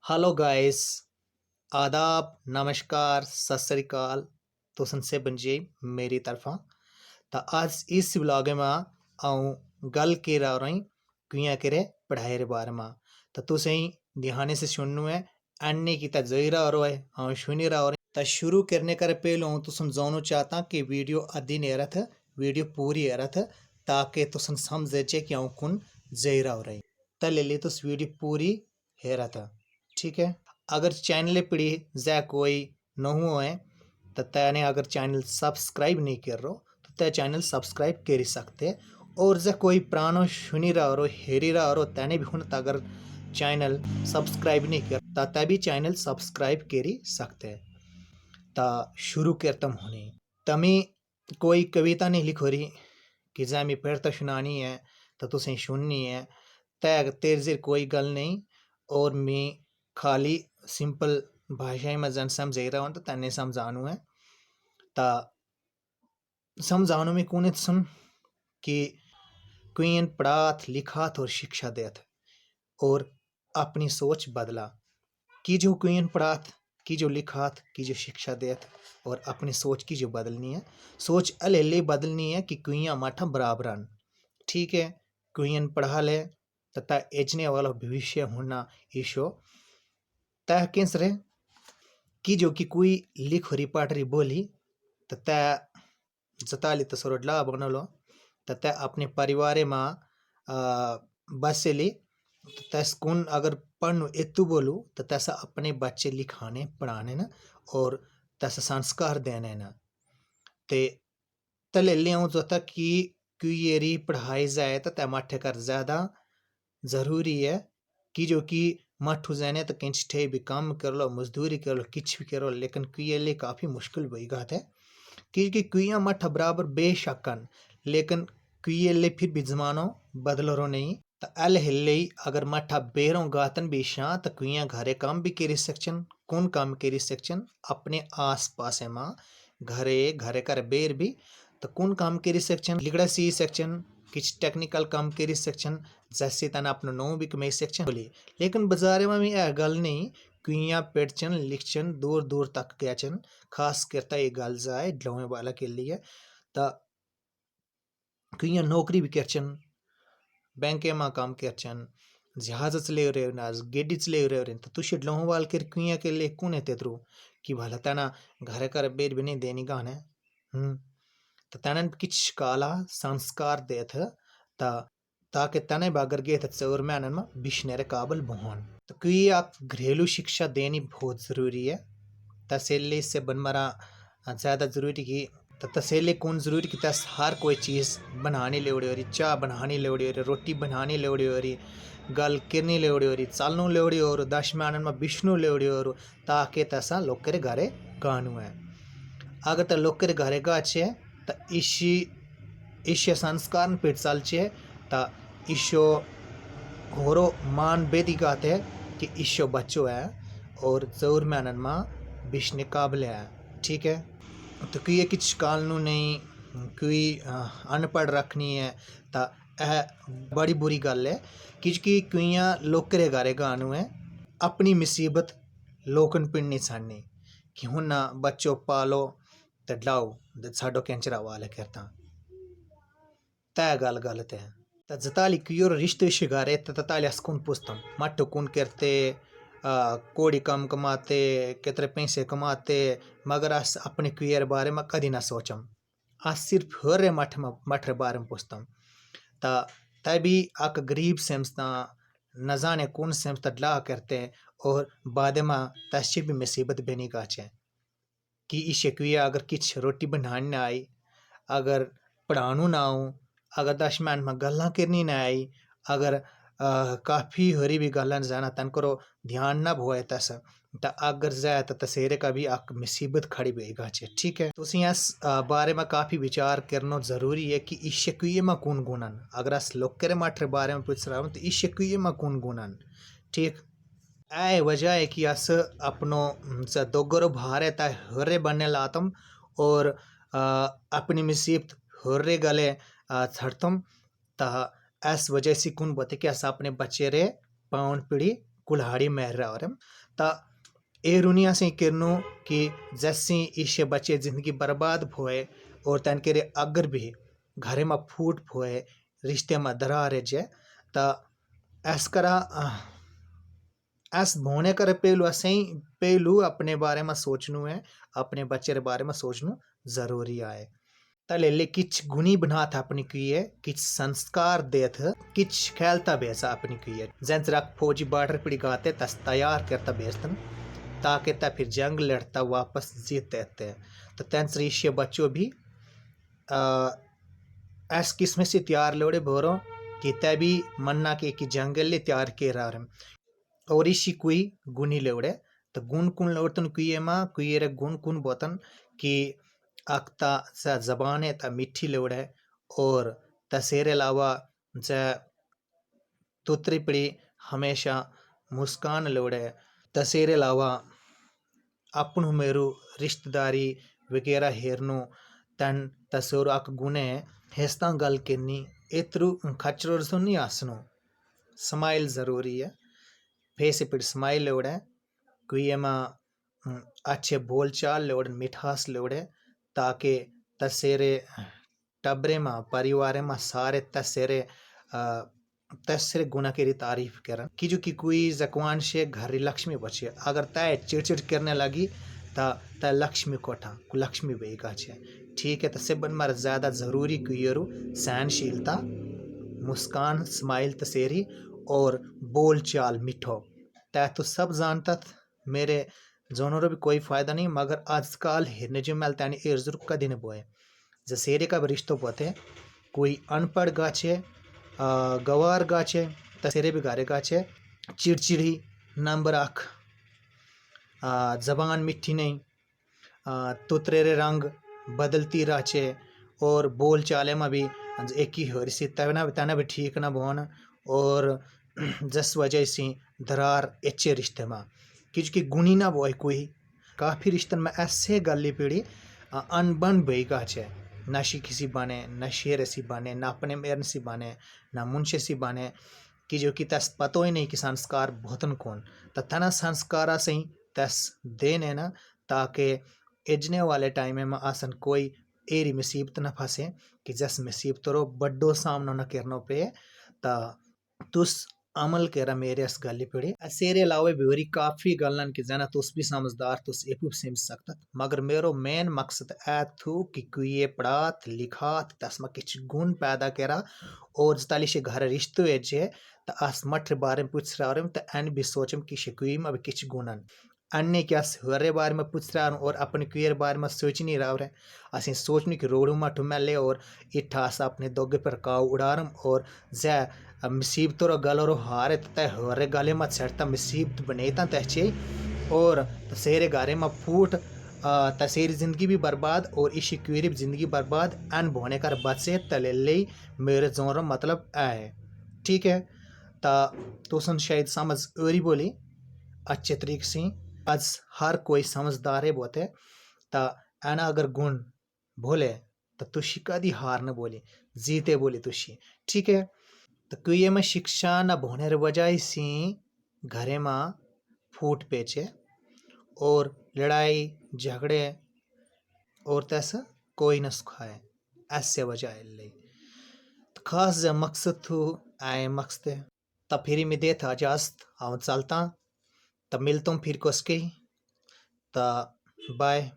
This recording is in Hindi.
हेलो गाइस, आदाब, नमस्कार, सत श्री अकाल। तुसन से बंजे मेरी तरफा। तो आज इस व्लॉग में आऊँ गल के रही कुइया करे पढ़ाई रे बारे में। तो तुसें ध्यान से सुननु है, अन्य की तजई रहा है आऊँ सुनी रहा। तो शुरू करने कर पहले हूँ तुसन जानना चाहता कि वीडियो अद्धी नहीं रहा था, वीडियो पूरी रहा था ताकि तुसन समझे कि आऊँ कौन जई रहा। तो ले ली तो वीडियो पूरी है रहा था, ठीक है। अगर चैनल पड़ी जै कोई न हुआ है तो तैने अगर चैनल सब्सक्राइब नहीं कर रो तो तै चैनल सब्सक्राइब कर सकते। और जै कोई पुरानो सुनी रहा रो हेरी रहा रो तैने भी हुन अगर चैनल सब्सक्राइब नहीं कर ता तभी चैनल सब्सक्राइब करी सकते। ता शुरू करतम होने तमी कोई कविता नहीं लिखो रही कि जै मैं पढ़ता सुनानी है तो तुसें सुननी है। तय तेरे कोई गल नहीं और मैं खाली सिंपल भाषा में जन समझ रहा हूँ तो तन्ने समझानू है। ता समझानू में कौन सुन कि कुइन पढ़ात लिखात और शिक्षा देत और अपनी सोच बदला। की जो कुइन पढ़ात की जो लिखात की जो शिक्षा देत और अपनी सोच की जो बदलनी है, सोच अले बदलनी है कि कुइया माठा बराबरन, ठीक है। कुइन पढ़ा ले तथा एचने वाला भविष्य होना ईशो तय किस रे की जो कि कोई लिख रही पाट रही बोली तो तय जताली तो सोरडला बनलो तो तय अपने परिवार में बस ली तो तैस कौन अगर पढ़नु एतु बोलू तो तैसा अपने बच्चे लिखाने पढ़ाने न और तैसा संस्कार देने न ते तले ले तो तक कि ये री पढ़ाई जाए तो तय माठे कर ज़्यादा ज़रूरी है कि जो कि मठ जाने तो किंच ठे भी काम कर लो मजदूरी कर लो किच भी करो लेकिन कुए लिए काफ़ी मुश्किल वही बात है क्योंकि कुइया मठ बराबर बेशक्कन लेकिन कुए ले फिर भी जमानो बदल रो नहीं। तो अल हिल्ले अगर मठा बेरों गातन भी शां तो कुइया घरे काम भी करी सेक्शन कौन काम करी सेक्शन अपने आस पास माँ घरे घरे कर बेर भी तो कौन काम करी सेक्शन लिगड़ा सी सेक्शन किच टेक्निकल काम करी सेक्शन जैसे तना अपना नो भी कमाई सेक्शन बोली। लेकिन बाजार में भी यह गल नहीं कुइया पेड़चन लिखचन दूर दूर तक गयाचन खास करता ये गल जाए डलोए वाला के लिए तो कुइया नौकरी भी करचन बैंक में काम करचन जहाज चले रहे ना गेडी चले रहे तो तुझे डलोह वाल कर कुइया के लिए कौन है तेतरू कि भला तना घर कर बेर भी नहीं देनी गाने तो तनन किच काला संस्कार देत ता ताकि तने बागर गे थे चौर में आनन में बिशनेरे काबल बोहन। तो कुई आप घरेलू शिक्षा देनी बहुत ज़रूरी है। तसेले से बनमरा ज़्यादा ज़रूरी की तसेले कौन ज़रूरी कि तस हर कोई चीज़ बनाने लेवड़ी हो रही चाय बनाने लेवड़ी हो रही रोटी बनाने लेवड़ी हो रही गल किरनी लेवड़ी हो रही चालनू लेवड़ी हो रही 10 में आनन में विष्णु लेवड़ी हो रही ताकि तसा लोग के घरे गानू है। अगर तो लोग के घरे गा अच्छे तो इसी संस्कार पेट चाल छे तो ईशो होरो मान बेदी गाते हैं कि ईशो बच्चों है और जरूर में आनंद माँ बिशने काबले है, ठीक है। तो कि ये किच कालनू नहीं कोई अनपढ़ रखनी है तो यह बड़ी बुरी गल है कि कुइया लोकरे गारे गानू है अपनी मुसीबत लोकन पिंड नहीं छाड़नी कि हूँ ना बच्चों पालो तो लाओ साडो कैंचरा वाले करता तय गल गलत है। तो जताली क्योर रिश्ते शिगारे तताली अस्कुन पुस्तम मट कुन करते कोड़ी कम कमाते कितने पैसे कमाते मगर अस अपने क्रियर बारे में कभी ना सोचम आज सिर्फ हरे मठ बारे में पूछता ता तभी अक गरीब समझता न जाने कौन समझता ला करते और बाद में तस्ची भी मुसीबत बनी गाचे कि इसे क्रिया अगर किच रोटी बनाने ना आई अगर पढ़ानू ना आऊँ अगर 10 मिनट में गल्ला करनी ना आई अगर काफ़ी हरी भी गल्ला जाना तन करो ध्यान ना भोए तस तो अगर जाए तो तसेरे का भी अक मुसीबत खड़ी बेगा चे, ठीक है। तो इस बारे में काफ़ी विचार करना ज़रूरी है कि इस कुए में कौन गुणन अगर अस लोग करे माठे बारे में पूछ रहा हूँ तो इस कुए में कौन गुणन, ठीक। ऐ वजह है कि अस अपनो दोगरो भारे ता हरे बनने लातम और अपनी मुसीबत हरे गले छड़तम ता ऐस वजह से कौन बोते कि अस अपने बच्चे रे पावन पीढ़ी कुल्हाड़ी मेर रहा और ता ए रुनिया से किरनो कि जैसे इसे बच्चे जिंदगी बर्बाद होए और तन के अगर भी घरे में फूट फोए रिश्ते में दरार जे ता ऐस करा ऐस भोने कर पहलू ऐसे ही पहलू अपने बारे में सोचनू है, अपने बच्चे के बारे में सोचनू जरूरी आए। तले किच गुनी बना था अपनी कुए किच संस्कार दे थ किच खेलता बेसा अपनी कुए जैसे रख फौजी बॉर्डर पिड़ी गाते तस तैयार करता बेचतन ताकि ता फिर जंग लड़ता वापस जीत देते। तो तेंस बच्चों भी ऐस किस्म से तैयार लोड़े भोरो कि तभी मन्ना के जंगल ले तैयार के रहा और इसी कोई गुनी लेवड़े तो गुण कुन लोड़तन कुए माँ कुए रे गुण कुन बोतन कि अक्ता सा जबान ता मिठी लेवड़े और तसेरे अलावा ज तुतरी पड़ी हमेशा मुस्कान लेवड़े तसेरे अलावा अपन मेरू रिश्तेदारी वगैरह हेरनो तन तसोर अक गुने हेस्ता गल केनी एतरू खचरोर सो नहीं आसनो स्माइल जरूरी है फेस पिट स्माइल लेवड़े कुए मा अच्छे बोल चाल लेवड़े मिठास लेवड़े ताकि तसेरे टबरे मा परिवार मा सारे तसेरे गुना की तारीफ करन कि जो कि कोई जकवान से घर लक्ष्मी बचे अगर तय चिड़चिड़ करने लगी ता लक्ष्मी कोठा लक्ष्मी बेगा छे ठीक है। तसे बन मार ज्यादा जरूरी कुयरू सहनशीलता मुस्कान स्माइल तसेरी और बोल चाल मिठो तै तो सब जानता मेरे जोनों भी कोई फायदा नहीं मगर आजकल हिरने जो मिलता है एर जरूर कदी ने बोए जसेरे का रिश्तो पोते कोई अनपढ़ गाछे गवार गाछे तसेरे भी गारे गाछे चिड़चिड़ी नंबर आख जबान मिठी नहीं तुतरेरे रंग बदलती राचे और बोल चाले में भी एक ही हो रही तना भी ठीक ना बोन और जस वजह से दरार अच्छे रिश्ते में क्योंकि गुनी ना बोए कोई काफ़ी रिश्तन में ऐसे गली पीढ़ी अनबन बेगा छे नशी किसी बने न शेर सी बने न अपने मेरन सी बने न मुंशे सी बने कि जो कि तस पतो ही नहीं कि संस्कार बहुतन कौन तना संस्कारा से ही तस देने ना ताकि इजने वाले टाइम में आसन कोई एरी मुसीबत न फंसे कि जस मुसीबत रो बड्डो सामना न करना पे ता तुस अमल करा मेरे अस गली पड़ी असेरे अलावे भी काफ़ी गलन कि जना तुस भी समझदार तुस एपू समझ सकता मगर मेरो मेन मकसद ऐ थू कि कुए पढ़ात लिखात तस्मा किच गुण पैदा करा और जताली से घर रिश्ते हुए जे तो अस मठ बारे में पूछ रहा हूँ तो एन भी सोचम कि शिकुई में किच गुणन अन्य क्या हरे बारे में पूछ रहा हूँ और अपने क्रियर बारे में सोच नहीं रहा है असें सोचने की रोड़ू मठ ले और इठास अपने दोगे पर काव उड़ारम और जै मुसीबत रो गल रो हारे तय हरे गाले में छड़ता मुसीबत बनेता तहचे और तसेरे गारे में फूट तसेरी जिंदगी भी बर्बाद और इसी क्यूरी जिंदगी बर्बाद अन बोने कर बचे तले ले मेरे जोर मतलब आए ठीक है ता तो सुन शायद समझ ओरी बोली अच्छे तरीके से आज हर कोई समझदार है बोते ता एना अगर गुण बोले तो तुशी कदी हार न बोली जीते बोली तुशी ठीक है। तो कुए में शिक्षा न भोने वजह से घरे में फूट पेचे और लड़ाई झगड़े और तैसा कोई न सुखाए ऐसे वजह ले तो खास जब मकसद थू आए मकसद तब फिर मैं देता इजाजत आऊँ चलता तब मिलता हूँ फिर कसके ता बाय।